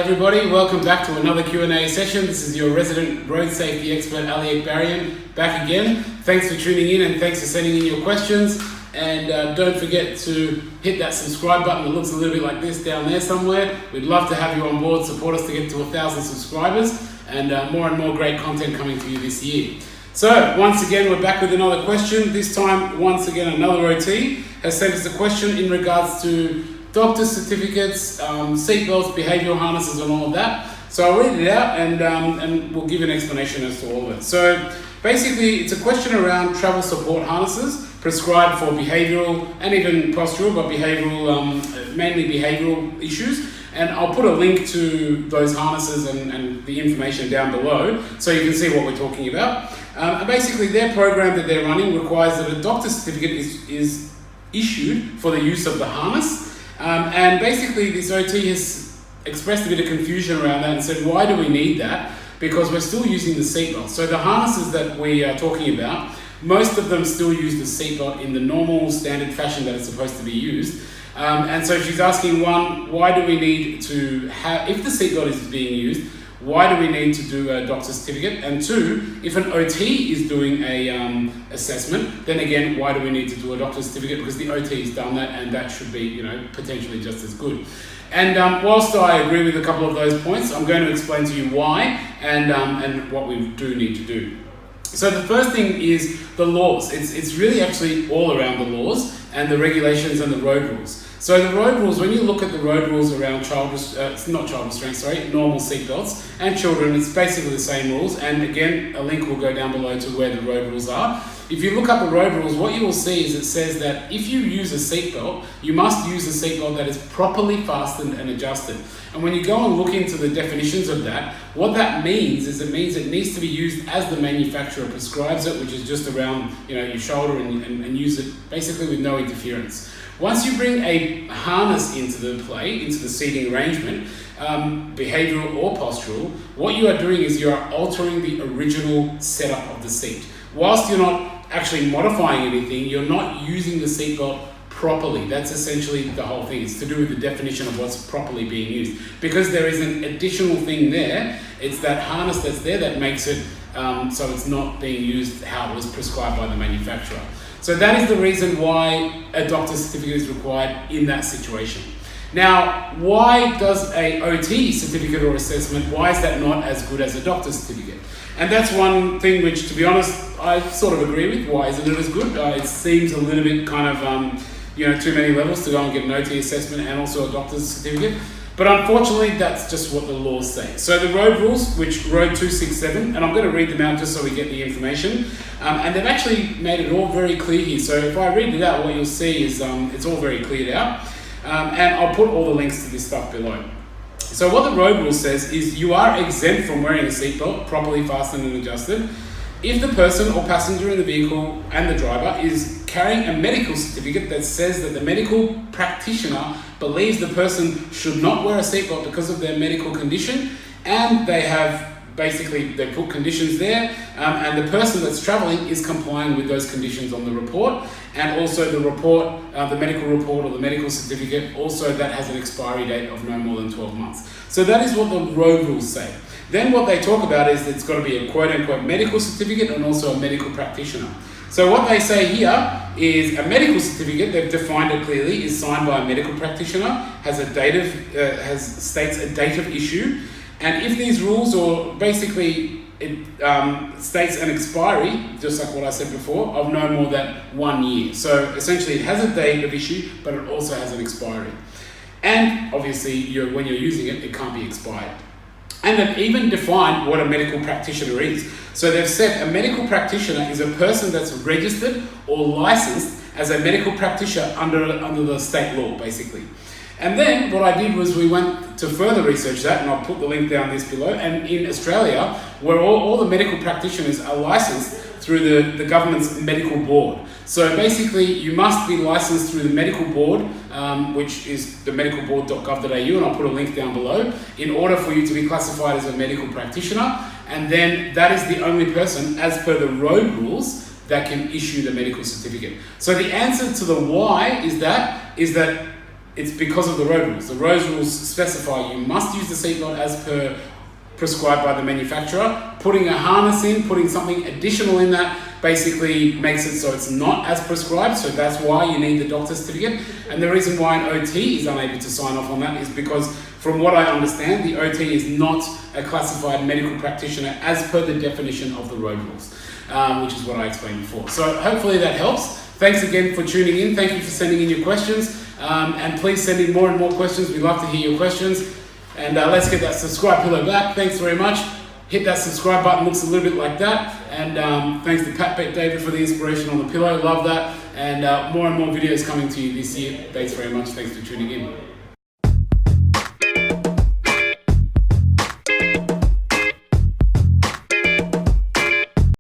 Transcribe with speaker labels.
Speaker 1: everybody, welcome back to another Q&A session. This is your resident road safety expert, Ali Akbarian, back again. Thanks for tuning in and thanks for sending in your questions. And don't forget to hit that subscribe button that looks a little bit like this down there somewhere. We'd love to have you on board, support us to get to 1,000 subscribers and more great content coming to you this year. So once again, we're back with another question. This time, once again, another OT has sent us a question in regards to doctor's certificates, seatbelts, behavioural harnesses and all of that. So I'll read it out and we'll give an explanation as to all of it. So basically it's a question around travel support harnesses prescribed for behavioural and even postural, but behavioural, mainly behavioural issues. And I'll put a link to those harnesses and the information down below so you can see what we're talking about. And basically their program that they're running requires that a doctor's certificate is issued for the use of the harness. And basically this OT has expressed a bit of confusion around that and said, why do we need that? Because we're still using the seatbelt. So the harnesses that we are talking about, most of them still use the seatbelt in the normal standard fashion that it's supposed to be used. And so she's asking, one, why do we need to have, if the seatbelt is being used, why do we need to do a doctor's certificate? And two, if an OT is doing a assessment, then again, why do we need to do a doctor's certificate? Because the OT has done that and that should be, potentially just as good. And whilst I agree with a couple of those points, I'm going to explain to you why and what we do need to do. So the first thing is the laws. It's really actually all around the laws and the regulations and the road rules. So the road rules, when you look at the road rules around normal seatbelts and children, it's basically the same rules. And again, a link will go down below to where the road rules are. If you look up the road rules, what you will see is it says that if you use a seatbelt, you must use a seatbelt that is properly fastened and adjusted. And when you go and look into the definitions of that, what that means is it needs to be used as the manufacturer prescribes it, which is just around your shoulder and use it basically with no interference. Once you bring a harness into the seating arrangement, behavioural or postural, what you are doing is you are altering the original setup of the seat. Whilst you're not actually modifying anything, you're not using the seatbelt properly. That's essentially the whole thing. It's to do with the definition of what's properly being used. Because there is an additional thing there, it's that harness that's there that makes it so it's not being used how it was prescribed by the manufacturer. So that is the reason why a doctor's certificate is required in that situation. Now, why does a OT certificate or assessment, why is that not as good as a doctor's certificate? And that's one thing which, to be honest, I sort of agree with. Why isn't it as good? It seems a little bit kind of, too many levels to go and get an OT assessment and also a doctor's certificate. But unfortunately, that's just what the laws say. So the road rules, which Road 267, and I'm going to read them out just so we get the information. And they've actually made it all very clear here. So if I read it out, what you'll see is it's all very cleared out. And I'll put all the links to this stuff below. So what the road rule says is you are exempt from wearing a seatbelt, properly fastened and adjusted, if the person or passenger in the vehicle and the driver is carrying a medical certificate that says that the medical practitioner believes the person should not wear a seatbelt because of their medical condition, and they put conditions there, and the person that's traveling is complying with those conditions on the report, and also the report, the medical report or the medical certificate, also that has an expiry date of no more than 12 months. So that is what the road rules say. Then what they talk about is it's got to be a quote-unquote medical certificate and also a medical practitioner. So what they say here is a medical certificate, they've defined it clearly, is signed by a medical practitioner, states a date of issue, and if these rules or basically it states an expiry, just like what I said before, of no more than 1 year. So essentially it has a date of issue, but it also has an expiry. And obviously when you're using it, it can't be expired. And they've even defined what a medical practitioner is. So they've said a medical practitioner is a person that's registered or licensed as a medical practitioner under the state law, basically. And then what I did was we went to further research that, and I'll put the link down this below. And in Australia, where all the medical practitioners are licensed through the government's medical board. So basically, you must be licensed through the medical board, which is the medicalboard.gov.au, and I'll put a link down below, in order for you to be classified as a medical practitioner. And then that is the only person, as per the road rules, that can issue the medical certificate. So the answer to the why is that it's because of the road rules. The road rules specify you must use the seatbelt as per prescribed by the manufacturer. Putting a harness in, putting something additional in that basically makes it so it's not as prescribed, so that's why you need the doctor's certificate. And the reason why an OT is unable to sign off on that is because, from what I understand, the OT is not a classified medical practitioner as per the definition of the road rules, which is what I explained before. So hopefully that helps. Thanks again for tuning in. Thank you for sending in your questions. And please send in more and more questions. We'd love to hear your questions. And let's get that subscribe pillow back. Thanks very much. Hit that subscribe button, looks a little bit like that. And thanks to Pat Bet David for the inspiration on the pillow. Love that. And more and more videos coming to you this year. Thanks very much. Thanks for tuning in.